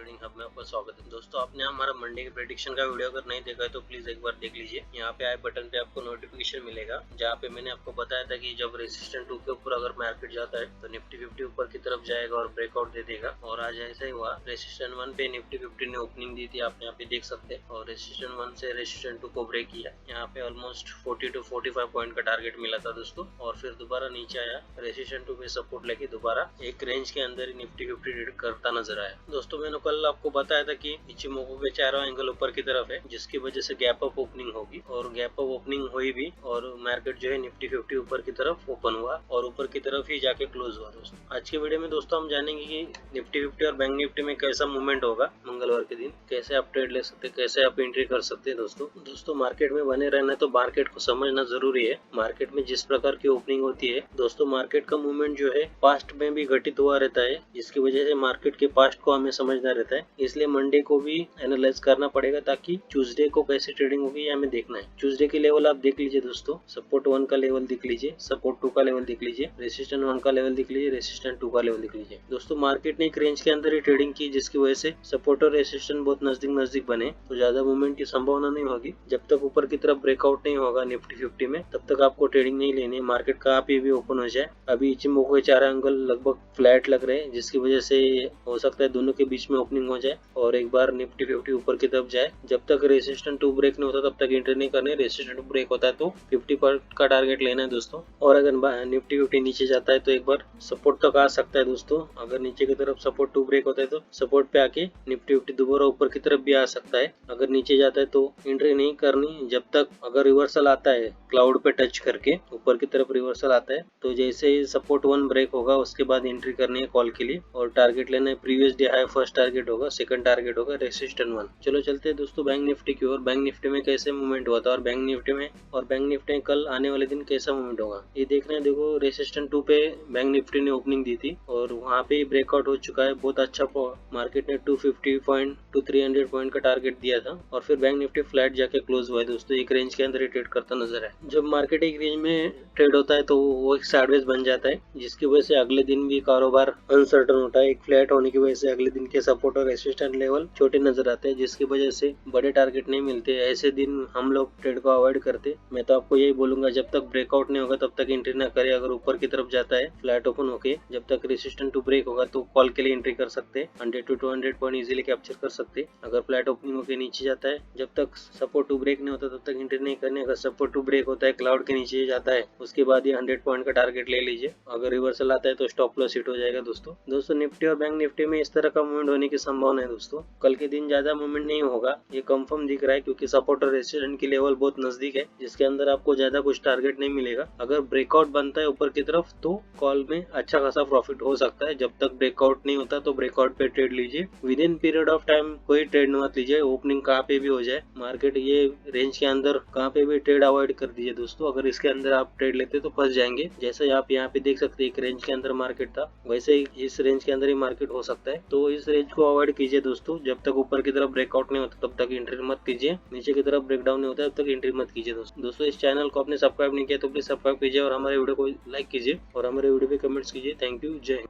Trading hub में आपका स्वागत है। दोस्तों, आपने हमारा मंडे के प्रेडिक्शन का वीडियो अगर नहीं देखा है तो प्लीज एक बार देख लीजिए। यहाँ पे आई बटन पे आपको नोटिफिकेशन मिलेगा, जहाँ पे मैंने आपको बताया था कि जब रेजिस्टेंस 2 के ऊपर अगर मार्केट जाता है तो निफ्टी 50 ऊपर की तरफ जाएगा और ब्रेकआउट दे देगा। और आज ऐसा ही हुआ। रेजिस्टेंस 1 पे निफ्टी 50 ने ओपनिंग दी थी, आप यहाँ पे देख सकते हैं, और रेजिस्टेंस 1 से रेजिस्टेंस 2 को ब्रेक किया। यहाँ पे ऑलमोस्ट 40 to 45 पॉइंट का टारगेट मिला था दोस्तों, और फिर दोबारा नीचे आया। रेजिस्टेंस 2 पे सपोर्ट लेके दोबारा एक रेंज के अंदर ही निफ्टी 50 ट्रेड करता नजर आया। दोस्तों, मैंने कल आपको बताया था कि इचिमोको के चारों एंगल ऊपर की तरफ है, जिसकी वजह से गैप अप ओपनिंग होगी, और गैप अप ओपनिंग हुई भी, और मार्केट जो है निफ्टी 50 ऊपर की तरफ ओपन हुआ और ऊपर की तरफ ही जाके क्लोज हुआ। दोस्तों, आज के वीडियो में दोस्तों हम जानेंगे कि निफ्टी 50 और बैंक निफ्टी में कैसा मूवमेंट होगा मंगलवार के दिन, कैसे आप ट्रेड ले सकते हैं, कैसे आप एंट्री कर सकते हैं। दोस्तों मार्केट में बने रहना है तो मार्केट को समझना जरूरी है। मार्केट में जिस प्रकार की ओपनिंग होती है दोस्तों, मार्केट का मूवमेंट जो है पास्ट में भी घटित हुआ रहता है, जिसकी वजह से मार्केट के पास्ट को हमें समझना रहता है। इसलिए मंडे को भी एनालाइज करना पड़ेगा, ताकि ट्यूसडे को कैसे ट्रेडिंग होगी ये हमें देखना है। ट्यूसडे की लेवल आप देख लीजिए दोस्तों, सपोर्ट 1 का लेवल देख लीजिए, सपोर्ट 2 का लेवल देख लीजिए, रेजिस्टेंस 1 का लेवल देख लीजिए, रेजिस्टेंस 2 का लेवल देख लीजिए। दोस्तों, मार्केट ने एक रेंज के अंदर ही ट्रेडिंग की, जिसकी वजह से सपोर्ट और रेजिस्टेंस बहुत नजदीक बने, तो ज्यादा मूवमेंट की संभावना नहीं होगी। जब तक ऊपर की तरफ ब्रेकआउट नहीं होगा निफ्टी 50 में, तब तक आपको ट्रेडिंग नहीं लेनी है। मार्केट कहाँ पे भी ओपन हो जाए, अभी इचिमोको के चार एंगल लगभग फ्लैट लग रहे हैं, जिसकी वजह से हो सकता है दोनों के बीच में ओपनिंग हो जाए और एक बार निफ्टी 50 ऊपर की तरफ जाए। जब तक रेजिस्टेंस 2 ब्रेक नहीं होता तब तक एंट्री नहीं करनी है। रेजिस्टेंस 2 ब्रेक होता है तो 50 का टारगेट लेना है दोस्तों। और अगर निफ्टी 50 नीचे जाता है तो एक बार सपोर्ट तक आ सकता है दोस्तों। अगर नीचे की तरफ सपोर्ट 2 ब्रेक होता है तो सपोर्ट पे आके निफ्टी 50 दोबारा ऊपर की तरफ भी आ सकता है। अगर नीचे जाता है तो एंट्री नहीं करनी जब तक, अगर रिवर्सल आता है क्लाउड पे टच करके ऊपर की तरफ रिवर्सल आता है तो जैसे ही सपोर्ट 1 ब्रेक होगा उसके बाद एंट्री करनी है कॉल के लिए, और टारगेट लेना है previous day high first target होगा, सेकंड टारगेट होगा रेजिस्टेंस 1। चलो चलते हैं दोस्तों बैंक निफ्टी की ओर। बैंक निफ्टी में कैसे मूवमेंट हुआ था और बैंक निफ्टी में कल आने वाले दिन कैसा मूवमेंट होगा ये देखना है। देखो, रेजिस्टेंस 2 पे बैंक निफ्टी ने ओपनिंग दी थी और वहाँ पे ब्रेकआउट हो चुका है। बहुत अच्छा मार्केट ने 250 पॉइंट टू 300 पॉइंट का टारगेट दिया था, और फिर बैंक निफ्टी फ्लैट जाके क्लोज हुआ है दोस्तों। एक रेंज के अंदर ही ट्रेड करता नजर है। जब मार्केट एक रेंज में ट्रेड होता है तो वो एक साइडवेज बन जाता है, जिसकी वजह से अगले दिन भी कारोबार अनसर्टन होता है। एक फ्लैट होने की वजह से अगले दिन के सपोर्ट और रेजिस्टेंस लेवल छोटे नजर आते हैं, जिसकी वजह से बड़े टारगेट नहीं मिलते। ऐसे दिन हम लोग ट्रेड को अवॉइड करते। मैं तो आपको यही बोलूंगा, जब तक ब्रेकआउट नहीं होगा तब तक एंट्री ना करे। अगर ऊपर की तरफ जाता है फ्लैट ओपन होके, जब तक रेजिस्टेंस 2 ब्रेक होगा तो कॉल के लिए एंट्री कर सकते हैं। 100 to 200 पॉइंट इजीली कैप्चर कर सकते हैं। अगर फ्लैट ओपनिंग होके नीचे जाता है, जब तक सपोर्ट 2 ब्रेक नहीं होता तब तक एंट्री नहीं करनी। अगर सपोर्ट 2 ब्रेक होता है, क्लाउड के नीचे जाता है, उसके बाद ये 100 पॉइंट का टारगेट ले लीजिए। अगर रिवर्सल आता है तो स्टॉप लॉस हिट हो जाएगा दोस्तों निफ्टी और बैंक निफ्टी में इस तरह का मूवमेंट होने की संभावना है दोस्तों। कल के दिन ज्यादा मूवमेंट नहीं होगा, ये कंफर्म दिख रहा है, क्योंकि सपोर्ट और रेजिस्टेंस की लेवल बहुत नजदीक है, जिसके अंदर आपको ज्यादा कुछ टारगेट नहीं मिलेगा। अगर ब्रेकआउट बनता है ऊपर की तरफ तो कॉल में अच्छा खासा प्रॉफिट हो सकता है। जब तक ब्रेकआउट नहीं होता तो ब्रेकआउट पे ट्रेड लीजिए। With in period of time कोई ट्रेड मत लीजिए। ओपनिंग कहाँ पे भी हो जाए, मार्केट ये रेंज के अंदर कहाँ पे भी ट्रेड अवॉइड कर दीजिए दोस्तों। अगर इसके अंदर आप ट्रेड लेते तो फंस जाएंगे। जैसे आप यहाँ पे देख सकते हैं, एक रेंज के अंदर मार्केट था, वैसे ही इस रेंज के अंदर ही मार्केट हो सकता है। तो इस रेंज को अवॉइड कीजिए दोस्तों। जब तक ऊपर की तरफ ब्रेकआउट नहीं होता तब तक एंट्री मत कीजिए। नीचे की तरफ ब्रेकडाउन नहीं होता तब तक एंट्री मत कीजिए दोस्तों। इस चैनल को आपने सब्सक्राइब नहीं किया तो प्लीज सब्सक्राइब कीजिए, और हमारे वीडियो को लाइक कीजिए, और हमारे वीडियो पे कमेंट्स कीजिए। थैंक यू, जय हिंद।